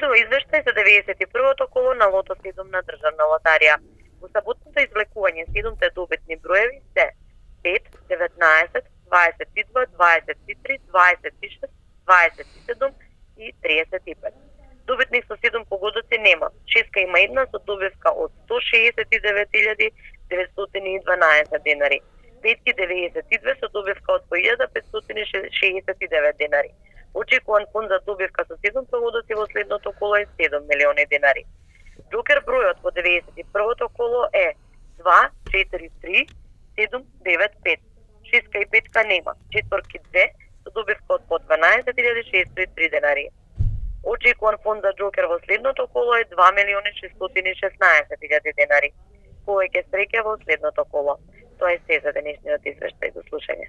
следува извештај за 91-то коло на лото 7 на државна лотарија. Во саботното извлекување 7-те добитни броеви се 5, 19, 22, 23, 26, 27 и 35. Добитник со 7 погодоци нема. Шеска има една со добивка од 169.912 денари. Петки 92 со добивка од 1.569 денари. Очекуван фонд за добивка со 7 погодоци во следното коло е 7 милиони денари. Джокер бројот во 91-то коло е 2, 4, 3, 7, 9, 5. Шеска и петка нема. Четворки 2 со добивка од по 12.603 денари. Очекуван фонд за Джокер во следното коло е 2.616.000 денари. Повеќе среќа во следното коло. Тоа е се за денешниот извештај. До слушање.